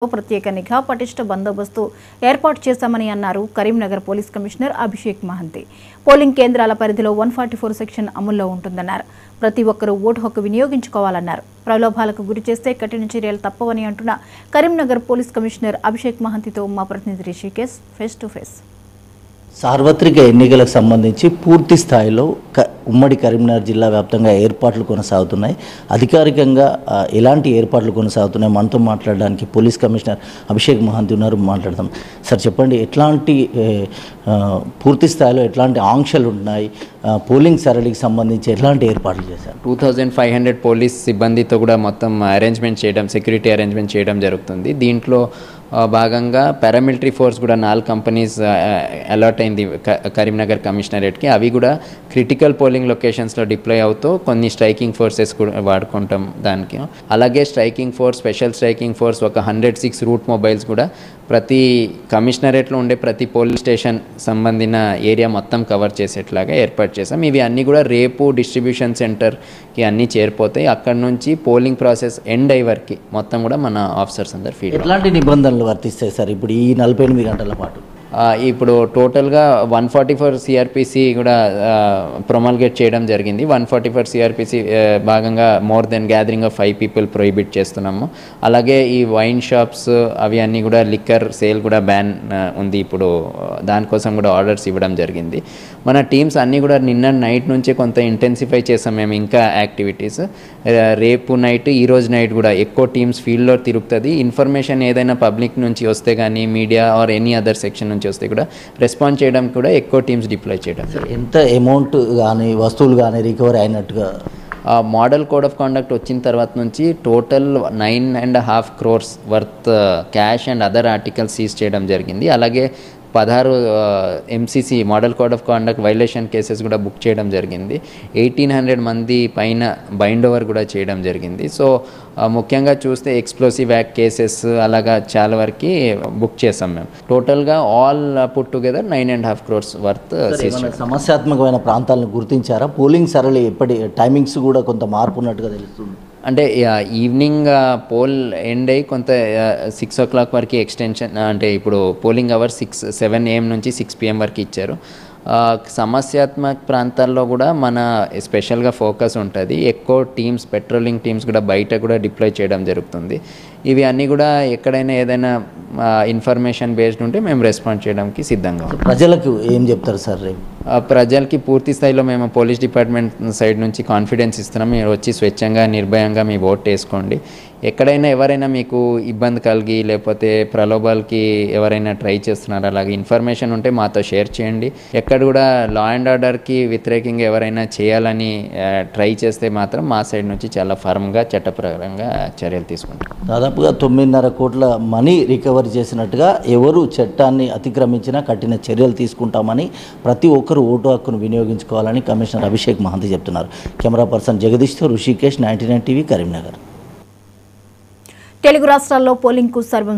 ప్రత్యేక నిఘా పటిష్ట బందోబస్తు ఏర్పాటు చేశామని అన్నారు Karimnagar police commissioner Abhishek Mahanti. Polling కేంద్రాల పరిధిలో 144 సెక్షన్ అమల్లో ఉంటుందన్నారు. ప్రతి ఒక్కరూ ఓటు హక్కు వినియోగించుకోవాలన్నారు. ప్రలోభాలకు గురి చేస్తే కఠిన చర్యలు తప్పవని అంటున్న కరీంనగర్ పోలీస్ కమిషనర్ అభిషేక్ మహంతితో మా ప్రతినిధి రిషికేష్ ఫేస్ టు ఫేస్. సార్వత్రిక ఎన్నికలకు సంబంధించి పూర్తి స్థాయిలో ఉమ్మడి కరీంనగర్ జిల్లా వ్యాప్తంగా ఏర్పాట్లు కొనసాగుతున్నాయి. అధికారికంగా ఎలాంటి ఏర్పాట్లు కొనసాగుతున్నాయి మనతో మాట్లాడడానికి పోలీస్ కమిషనర్ అభిషేక్ మహంతి ఉన్నారు. మాట్లాడదాం. సార్ చెప్పండి, ఎట్లాంటి పూర్తి స్థాయిలో ఎట్లాంటి ఆంక్షలు ఉన్నాయి, పోలింగ్ సరళికి సంబంధించి ఎట్లాంటి ఏర్పాట్లు చేశారు? 2500 పోలీస్ సిబ్బందితో కూడా మొత్తం అరేంజ్మెంట్ చేయడం, సెక్యూరిటీ అరేంజ్మెంట్ చేయడం జరుగుతుంది. దీంట్లో భాగంగా పారామిలిటరీ ఫోర్స్ కూడా 4 కంపెనీస్ అలాట్ అయింది కరీంనగర్ కమిషనరేట్కి. అవి కూడా క్రిటికల్ పోలింగ్ లొకేషన్స్లో డిప్లాయ్ అవుతూ కొన్ని స్ట్రైకింగ్ ఫోర్సెస్ కూడా వాడుకుంటాం దానికి. అలాగే striking force, special striking force ఒక 106 రూట్ మొబైల్స్ కూడా ప్రతి కమిషనరేట్లో ఉండే ప్రతి పోలీస్ స్టేషన్ సంబంధించిన ఏరియా మొత్తం కవర్ చేసేట్లాగా ఏర్పాటు చేసాం. ఇవి అన్నీ కూడా రేపు డిస్ట్రిబ్యూషన్ సెంటర్కి అన్నీ చేరిపోతాయి. అక్కడ నుంచి పోలింగ్ ప్రాసెస్ ఎండ్ అయ్యే వరకు మొత్తం కూడా మన ఆఫీసర్స్ అందరు ఫీల్డ్. ఎట్లాంటి నిబంధనలు వర్తిస్తాయి సార్ ఇప్పుడు ఈ 48 గంటల పాటు? ఇప్పుడు టోటల్గా 144 సిఆర్పిసి కూడా ప్రొమల్గేట్ చేయడం జరిగింది. 144 సిఆర్పిసి భాగంగా more than gathering of 5 people prohibit చేస్తున్నాము. అలాగే ఈ వైన్ షాప్స్ అవి అన్నీ కూడా లిక్కర్ సేల్ కూడా బ్యాన్ ఉంది. ఇప్పుడు దానికోసం కూడా ఆర్డర్స్ ఇవ్వడం జరిగింది. మన టీమ్స్ అన్నీ కూడా నిన్న నైట్ నుంచే కొంత ఇంటెన్సిఫై చేసాం మేము ఇంకా యాక్టివిటీస్. రేపు నైట్, ఈరోజు నైట్ కూడా ఎక్కువ టీమ్స్ ఫీల్డ్లో తిరుగుతుంది. ఇన్ఫర్మేషన్ ఏదైనా పబ్లిక్ నుంచి వస్తే కానీ, media or any other section నుంచి వస్తే కూడా రెస్పాండ్ చేయడం కూడా ఎక్కువ టీమ్స్ డిప్లాయ్ చేయడం. ఎంత అమౌంట్ కానీ వస్తువులు కానీ రికవరీ అయినట్టుగా? మోడల్ కోడ్ ఆఫ్ కాండక్ట్ వచ్చిన తర్వాత నుంచి total 9.5 crores worth cash and other articles seize చేయడం జరిగింది. అలాగే 16 MCC model code of conduct violation cases కూడా బుక్ చేయడం జరిగింది. 1800 మంది పైన బైండ్ ఓవర్ కూడా చేయడం జరిగింది. సో ముఖ్యంగా చూస్తే ఎక్స్ప్లోసివ్ యాక్ట్ కేసెస్ అలాగా చాలా వరకు బుక్ చేసాం మేము. టోటల్గా all put together 9.5 crores worth. సమస్యాత్మకమైన ప్రాంతాలను గుర్తించారా? పోలింగ్ సరళి ఎప్పటి టైమింగ్స్ కూడా కొంత మార్పు ఉన్నట్టుగా తెలుస్తుంది. అంటే ఈవినింగ్ పోల్ ఎండ్ అయ్యి కొంత 6 o'clock వరకు ఎక్స్టెన్షన్, అంటే ఇప్పుడు పోలింగ్ అవర్ 7 AM నుంచి 6 PM వరకు ఇచ్చారు. సమస్యాత్మక ప్రాంతాల్లో కూడా మన స్పెషల్గా ఫోకస్ ఉంటుంది. ఎక్కువ టీమ్స్, పెట్రోలింగ్ టీమ్స్ కూడా బయట కూడా డిప్లాయ్ చేయడం జరుగుతుంది. ఇవి అన్నీ కూడా ఎక్కడైనా ఏదైనా ఇన్ఫర్మేషన్ బేస్డ్ ఉంటే మేము రెస్పాండ్ చేయడానికి సిద్ధంగా ఉన్నాం. ప్రజలకు ఏం చెప్తారు సార్ రేపు? ప్రజలకి పూర్తి స్థాయిలో మేము పోలీస్ డిపార్ట్మెంట్ సైడ్ నుంచి కాన్ఫిడెన్స్ ఇస్తున్నాం. మీరు వచ్చి స్వచ్ఛంగా, నిర్భయంగా మీ ఓట్ వేసుకోండి. ఎక్కడైనా ఎవరైనా మీకు ఇబ్బంది కలిగి లేకపోతే ప్రలోభాలకి ఎవరైనా ట్రై చేస్తున్నారు, అలాగే ఇన్ఫర్మేషన్ ఉంటే మాతో షేర్ చేయండి. ఎక్కడ కూడా లా అండ్ ఆర్డర్కి వ్యతిరేకంగా ఎవరైనా చేయాలని ట్రై చేస్తే మాత్రం మా సైడ్ నుంచి చాలా ఫర్మ్గా, చట్టప్రకారంగా చర్యలు తీసుకుంటాం. దాదాపుగా 9.5 కోట్ల మనీ రికవరీ చేసినట్టుగా, ఎవరు చట్టాన్ని అతిక్రమించినా కఠిన చర్యలు తీసుకుంటామని, ప్రతి ఒక్కరూ ఓటు హక్కును వినియోగించుకోవాలని కమిషనర్ అభిషేక్ మహంతి చెప్తున్నారు. కెమెరా పర్సన్ జగదీష్తో రుషికేష్, 99 TV, కరీంనగర్. తెలుగు రాష్ట్రాల్లో పోలింగ్కు సర్వం